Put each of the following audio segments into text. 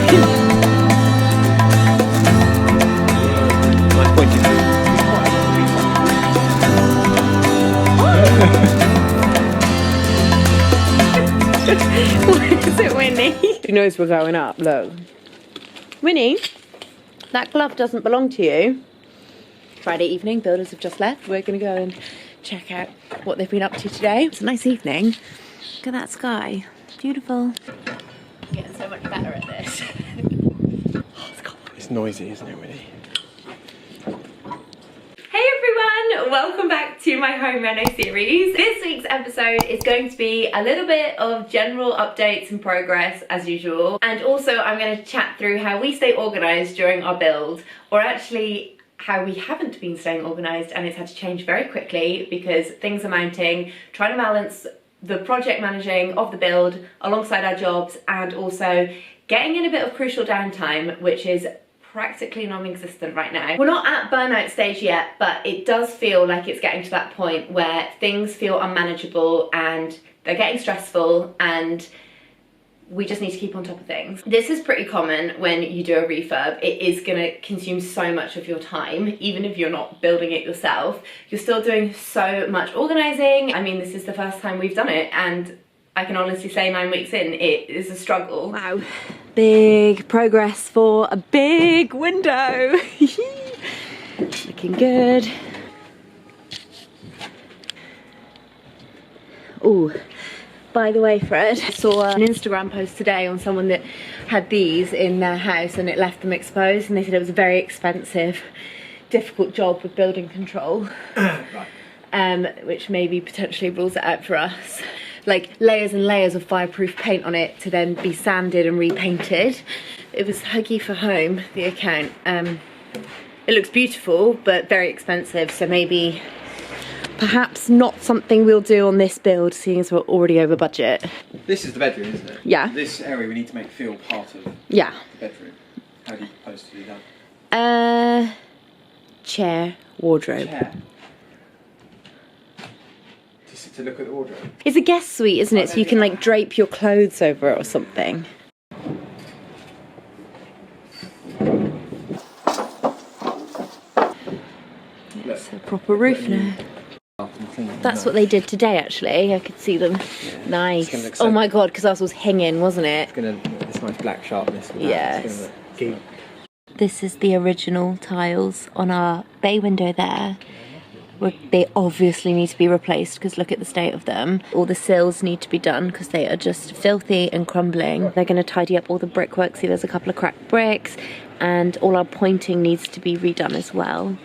Nice pointing. What is it, Winnie? She knows we're going up, look. Winnie, that glove doesn't belong to you. Friday evening, builders have just left. We're gonna go and check out what they've been up to today. It's a nice evening. Look at that sky, beautiful. I'm getting so much better at this. It's noisy, isn't it, Winnie? Hey everyone, welcome back to my home reno series. This week's episode is going to be a little bit of general updates and progress as usual, and also I'm going to chat through how we stay organised during our build, or actually how we haven't been staying organised and it's had to change very quickly because things are mounting, trying to balance the project managing of the build alongside our jobs and also getting in a bit of crucial downtime, which is practically non-existent right now. We're not at burnout stage yet, but it does feel like it's getting to that point where things feel unmanageable and they're getting stressful and we just need to keep on top of things. This is pretty common when you do a refurb. It is gonna consume so much of your time, even if you're not building it yourself. You're still doing so much organising. I mean, this is the first time we've done it and I can honestly say 9 weeks in, it is a struggle. Wow, big progress for a big window. Looking good. Ooh, by the way, Fred, I saw an Instagram post today on someone that had these in their house and it left them exposed, and they said it was a very expensive, difficult job with building control. Right. Which maybe potentially rules it out for us. Like layers and layers of fireproof paint on it to then be sanded and repainted. It was Huggy for Home, the account. It looks beautiful, but very expensive, so maybe perhaps not something we'll do on this build, seeing as we're already over budget. This is the bedroom, isn't it? Yeah. This area we need to make feel part of the bedroom. How do you propose to do that? Chair, wardrobe. Chair. To look at the wardrobe. It's a guest suite, isn't it? So you can like drape your clothes over it or something. It's a proper roof now. That's what they did today, actually. I could see them. Yeah. Nice. Oh my god, because ours was hanging, wasn't it? It's gonna this nice black sharpness. Yes. This is the original tiles on our bay window there. They obviously need to be replaced because look at the state of them. All the sills need to be done because they are just filthy and crumbling. They're going to tidy up all the brickwork. See, there's a couple of cracked bricks and all our pointing needs to be redone as well.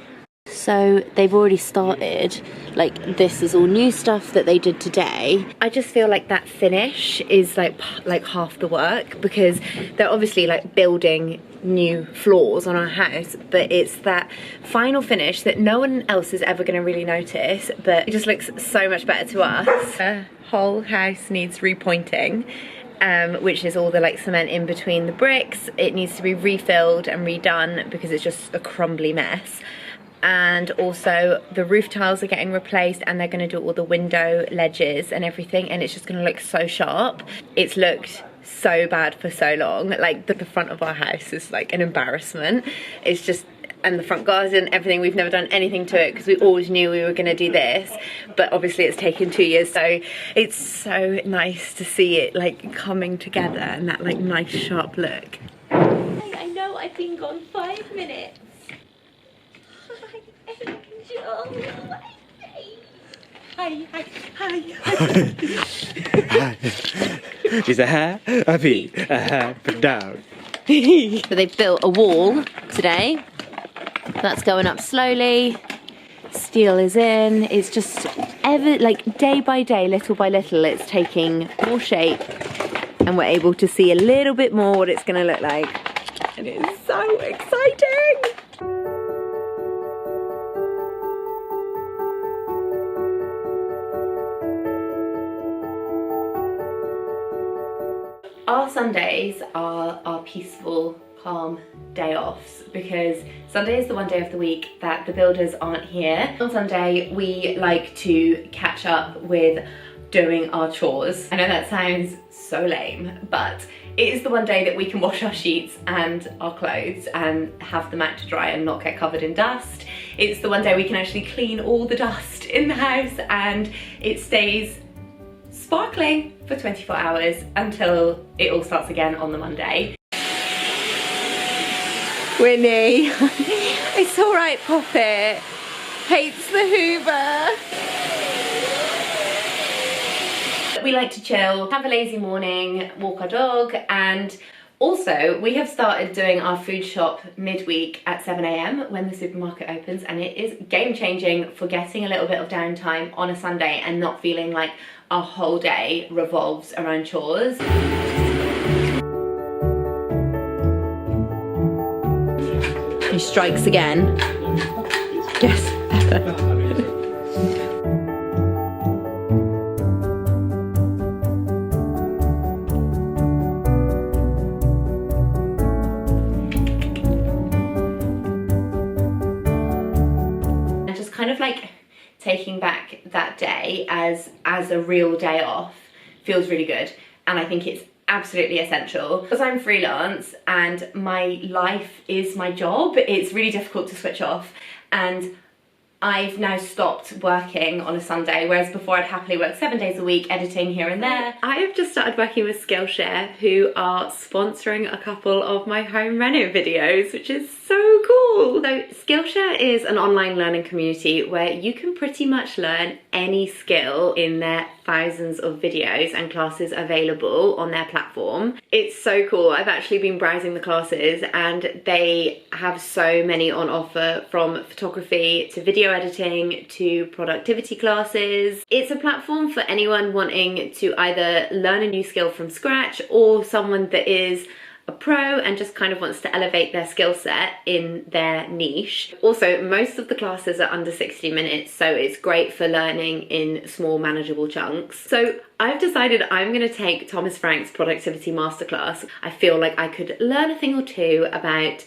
So they've already started, like this is all new stuff that they did today. I just feel like that finish is like half the work because they're obviously like building new floors on our house, but it's that final finish that no one else is ever going to really notice, but it just looks so much better to us. The whole house needs repointing. Which is all the like cement in between the bricks. It needs to be refilled and redone because it's just a crumbly mess. And also the roof tiles are getting replaced and they're going to do all the window ledges and everything, and it's just going to look so sharp. It's looked so bad for so long. Like the front of our house is like an embarrassment. It's just, and the front garden, everything, we've never done anything to it because we always knew we were going to do this, but obviously it's taken 2 years, so it's so nice to see it like coming together and that like nice sharp look. I know I've been gone 5 minutes. Hi, hi, hi, hi. She's a happy, but down. So they've built a wall today. That's going up slowly. Steel is in. It's just like day by day, little by little, it's taking more shape, and we're able to see a little bit more what it's going to look like. And it's so exciting. Our Sundays are our peaceful, calm day offs because Sunday is the one day of the week that the builders aren't here. On Sunday, we like to catch up with doing our chores. I know that sounds so lame, but it is the one day that we can wash our sheets and our clothes and have them out to dry and not get covered in dust. It's the one day we can actually clean all the dust in the house, and it stays sparkling for 24 hours until it all starts again on the Monday. Winnie, it's all right, Poppet. Hates the Hoover. We like to chill, have a lazy morning, walk our dog, and also we have started doing our food shop midweek at 7 AM when the supermarket opens, and it is game changing for getting a little bit of downtime on a Sunday and not feeling like our whole day revolves around chores. He strikes again. Yes. And just kind of like taking back that day as a real day off feels really good, and I think it's absolutely essential. Because I'm freelance and my life is my job, it's really difficult to switch off, and I've now stopped working on a Sunday, whereas before I'd happily work 7 days a week editing here and there. I have just started working with Skillshare, who are sponsoring a couple of my home reno videos, which is so cool. So Skillshare is an online learning community where you can pretty much learn any skill in their thousands of videos and classes available on their platform. It's so cool. I've actually been browsing the classes and they have so many on offer, from photography to video editing to productivity classes. It's a platform for anyone wanting to either learn a new skill from scratch, or someone that is a pro and just kind of wants to elevate their skill set in their niche. Also, most of the classes are under 60 minutes, so it's great for learning in small manageable chunks. So I've decided I'm going to take Thomas Frank's productivity masterclass. I feel like I could learn a thing or two about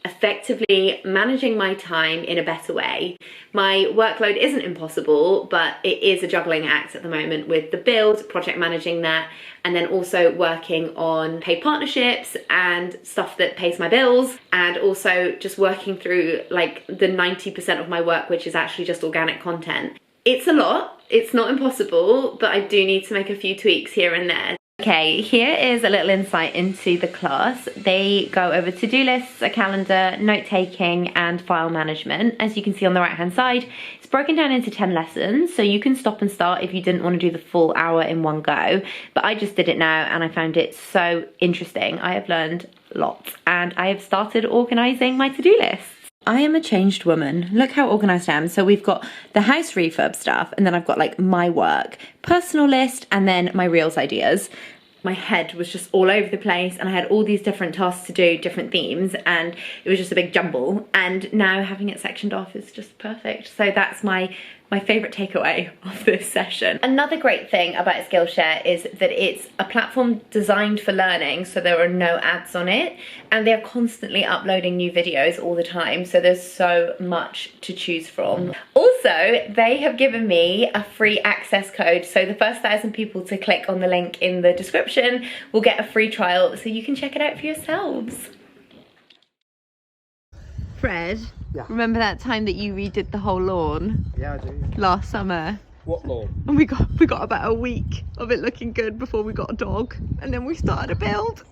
effectively managing my time in a better way. My workload isn't impossible, but it is a juggling act at the moment with the build, project managing that, and then also working on paid partnerships and stuff that pays my bills, and also just working through like the 90% of my work, which is actually just organic content. It's a lot, it's not impossible, but I do need to make a few tweaks here and there. Okay, here is a little insight into the class. They go over to-do lists, a calendar, note-taking, and file management. As you can see on the right-hand side, it's broken down into 10 lessons, so you can stop and start if you didn't want to do the full hour in one go. But I just did it now, and I found it so interesting. I have learned lots, and I have started organising my to-do lists. I am a changed woman. Look how organised I am. So we've got the house refurb stuff, and then I've got like my work, personal list, and then my reels ideas. My head was just all over the place, and I had all these different tasks to do, different themes, and it was just a big jumble. And now having it sectioned off is just perfect. So that's my favourite takeaway of this session. Another great thing about Skillshare is that it's a platform designed for learning, so there are no ads on it, and they're constantly uploading new videos all the time, so there's so much to choose from. Also, they have given me a free access code, so the first 1,000 people to click on the link in the description will get a free trial, so you can check it out for yourselves. Fred, yeah. Remember that time that you redid the whole lawn? Yeah, I do. Last summer. What lawn? And we got about a week of it looking good before we got a dog, and then we started a build.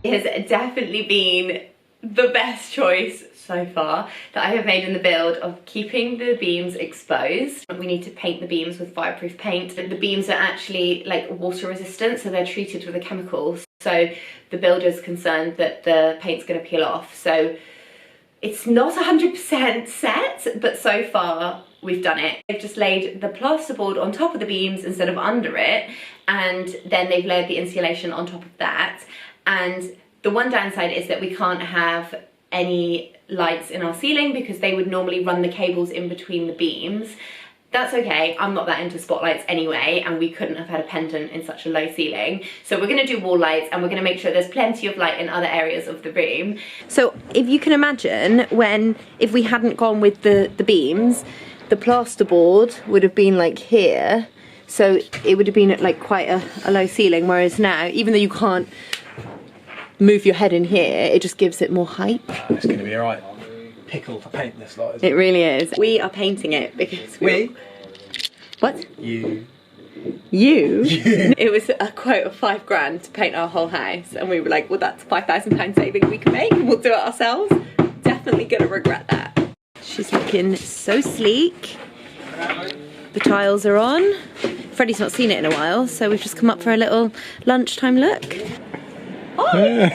It has definitely been the best choice so far that I have made in the build of keeping the beams exposed. We need to paint the beams with fireproof paint. The beams are actually like water resistant, so they're treated with a chemical. So the builder's concerned that the paint's going to peel off. So it's not 100% set, but so far we've done it. They've just laid the plasterboard on top of the beams instead of under it, and then they've layered the insulation on top of that. And the one downside is that we can't have any lights in our ceiling because they would normally run the cables in between the beams. That's okay, I'm not that into spotlights anyway, and we couldn't have had a pendant in such a low ceiling. So we're gonna do wall lights, and we're gonna make sure there's plenty of light in other areas of the room. So if you can imagine, if we hadn't gone with the beams, the plasterboard would have been like here. So it would have been at like quite a low ceiling, whereas now, even though you can't move your head in here, it just gives it more height. It's going to be alright. Pickle for painting this lot, isn't it? It really is. We are painting it because What? You? It was a quote of £5,000 to paint our whole house, and we were like, well, that's £5,000 saving we can make, we'll do it ourselves. Definitely gonna regret that. She's looking so sleek. The tiles are on. Freddie's not seen it in a while, so we've just come up for a little lunchtime look. Oh!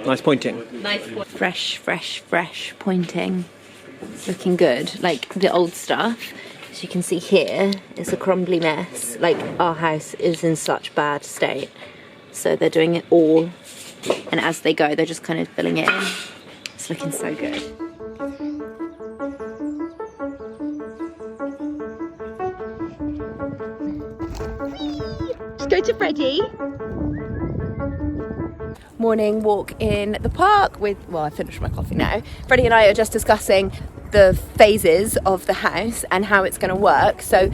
Nice pointing. Nice point. Fresh pointing. It's looking good. Like the old stuff, as you can see here, it's a crumbly mess. Like our house is in such bad state. So they're doing it all. And as they go, they're just kind of filling it in. It's looking so good. Just go to Freddie. Morning walk in the park with, well, I finished my coffee now. Freddie and I are just discussing the phases of the house and how it's going to work. So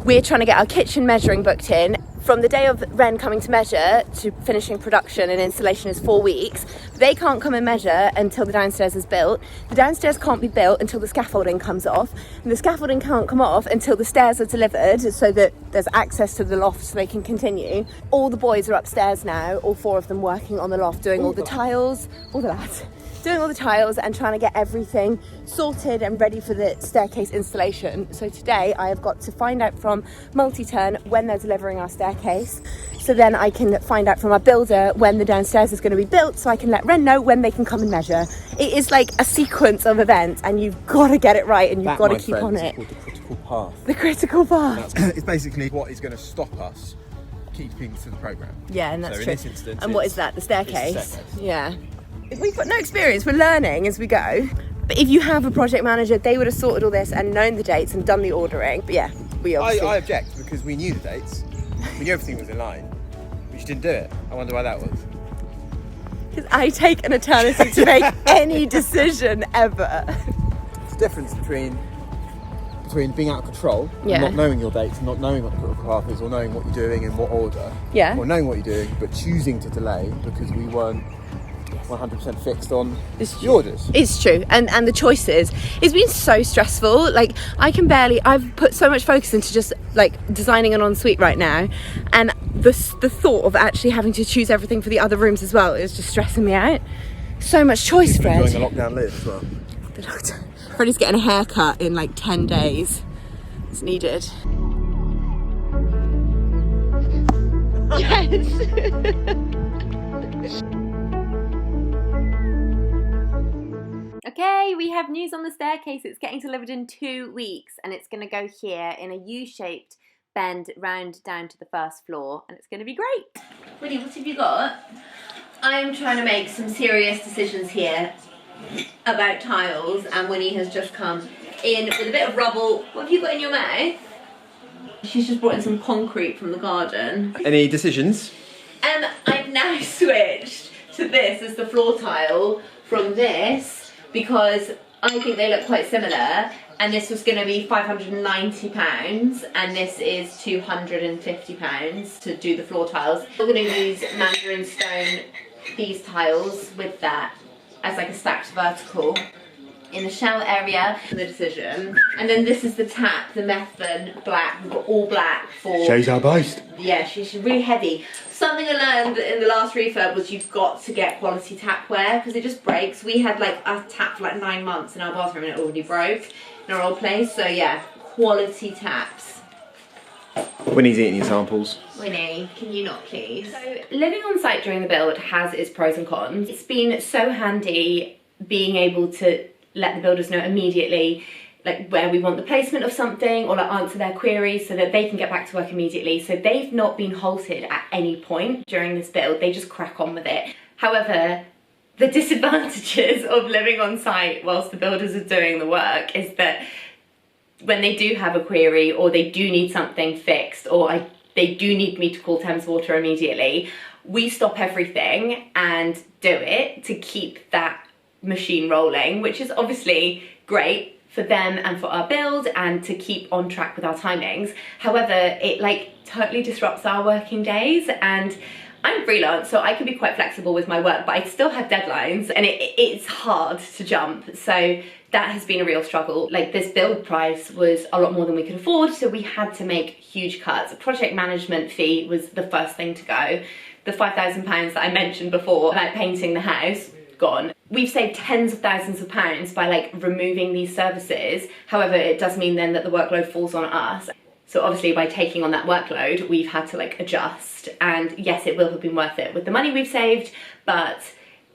we're trying to get our kitchen measuring booked in. From the day of Ren coming to measure to finishing production and installation is 4 weeks. They can't come and measure until the downstairs is built. The downstairs can't be built until the scaffolding comes off. And the scaffolding can't come off until the stairs are delivered so that there's access to the loft so they can continue. All the boys are upstairs now, all 4 of them working on the loft, doing all the tiles, all the lads. Doing all the tiles and trying to get everything sorted and ready for the staircase installation. So today I have got to find out from Multi-Turn when they're delivering our staircase. So then I can find out from our builder when the downstairs is going to be built so I can let Ren know when they can come and measure. It is like a sequence of events and you've got to get it right and you've got to keep on it. Called the critical path. The critical path. It's basically what is going to stop us keeping to the programme. Yeah, and that's so true. In this instance, and what is that? The staircase? The staircase. Yeah. We've got no experience, we're learning as we go. But if you have a project manager, they would have sorted all this and known the dates and done the ordering. But yeah, we obviously... I object because we knew the dates, we knew everything was in line, but you didn't do it. I wonder why that was. Because I take an eternity to make any decision ever. It's the difference between being out of control, yeah, and not knowing your dates, not knowing what the critical path is, or knowing what you're doing in what order, yeah, or knowing what you're doing, but choosing to delay because we weren't 100% fixed on the orders. It's true, and the choices. It's been so stressful. Like I've put so much focus into just like designing an ensuite right now, and the thought of actually having to choose everything for the other rooms as well is just stressing me out. So much choice, Fred. Enjoying the lockdown live as well. The lockdown. Freddie's getting a haircut in like 10 days. It's needed. Yes. Okay, we have news on the staircase. It's getting delivered in 2 weeks and it's going to go here in a U-shaped bend round down to the first floor and it's going to be great. Winnie, what have you got? I'm trying to make some serious decisions here about tiles and Winnie has just come in with a bit of rubble. What have you got in your mouth? She's just brought in some concrete from the garden. Any decisions? I've now switched to this as the floor tile from this because I think they look quite similar and this was going to be £590 and this is £250 to do the floor tiles. We're going to use Mandarin Stone, these tiles with that as like a stacked vertical in the shower area for the decision. And then this is the tap, the Methven black. We've got all black for... Shows our boast. Yeah, she's really heavy. Something I learned in the last refurb was you've got to get quality tapware because it just breaks. We had like a tap for like 9 months in our bathroom and it already broke in our old place. So yeah, quality taps. Winnie's eating your samples. Winnie, can you not please? So living on site during the build has its pros and cons. It's been so handy being able to let the builders know immediately like where we want the placement of something or like answer their queries so that they can get back to work immediately. So they've not been halted at any point during this build, they just crack on with it. However, the disadvantages of living on site whilst the builders are doing the work is that when they do have a query or they do need something fixed or they do need me to call Thames Water immediately, we stop everything and do it to keep that machine rolling, which is obviously great for them and for our build and to keep on track with our timings. However, it like totally disrupts our working days and I'm freelance, so I can be quite flexible with my work, but I still have deadlines, and it's hard to jump. So that has been a real struggle. Like, this build price was a lot more than we could afford, so we had to make huge cuts. A project management fee was the first thing to go. The £5,000 that I mentioned before about painting the house, gone. We've saved tens of thousands of pounds by like removing these services. However, it does mean then that the workload falls on us. So obviously by taking on that workload, we've had to like adjust, and yes, it will have been worth it with the money we've saved, but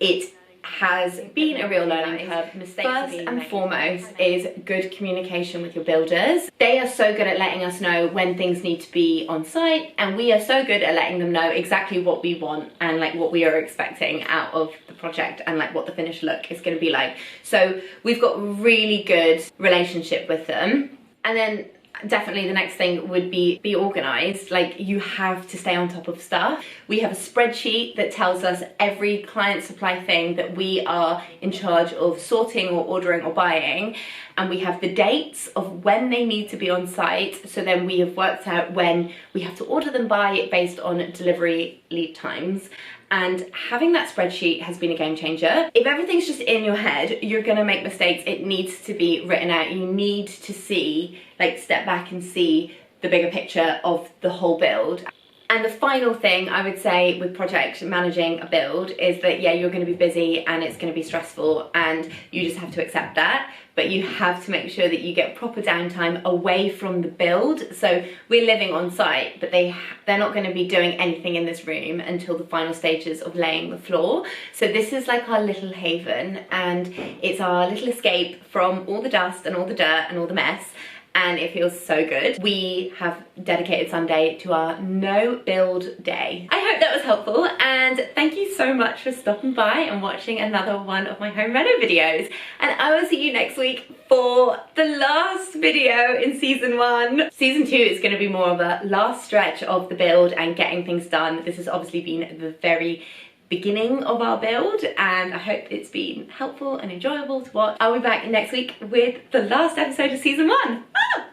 it has been a real learning curve. First and foremost is good communication with your builders. They are so good at letting us know when things need to be on site, and we are so good at letting them know exactly what we want and like what we are expecting out of the project and like what the finished look is going to be like. So we've got a really good relationship with them. And then definitely the next thing would be organised. Like, you have to stay on top of stuff. We have a spreadsheet that tells us every client supply thing that we are in charge of sorting or ordering or buying, and we have the dates of when they need to be on site. So then we have worked out when we have to order them by based on delivery lead times. And having that spreadsheet has been a game changer. If everything's just in your head, you're gonna make mistakes. It needs to be written out. You need to see, like, step back and see the bigger picture of the whole build. And the final thing I would say with project managing a build is that, yeah, you're gonna be busy and it's gonna be stressful, and you just have to accept that. But you have to make sure that you get proper downtime away from the build. So we're living on site, but they're not going to be doing anything in this room until the final stages of laying the floor. So this is like our little haven, and it's our little escape from all the dust and all the dirt and all the mess. And it feels so good. We have dedicated Sunday to our no build day. I hope that was helpful, and thank you so much for stopping by and watching another one of my home reno videos. And I will see you next week for the last video in season 1. Season 2 is going to be more of a last stretch of the build and getting things done. This has obviously been the very beginning of our build, and I hope it's been helpful and enjoyable to watch. I'll be back next week with the last episode of season 1. Ah!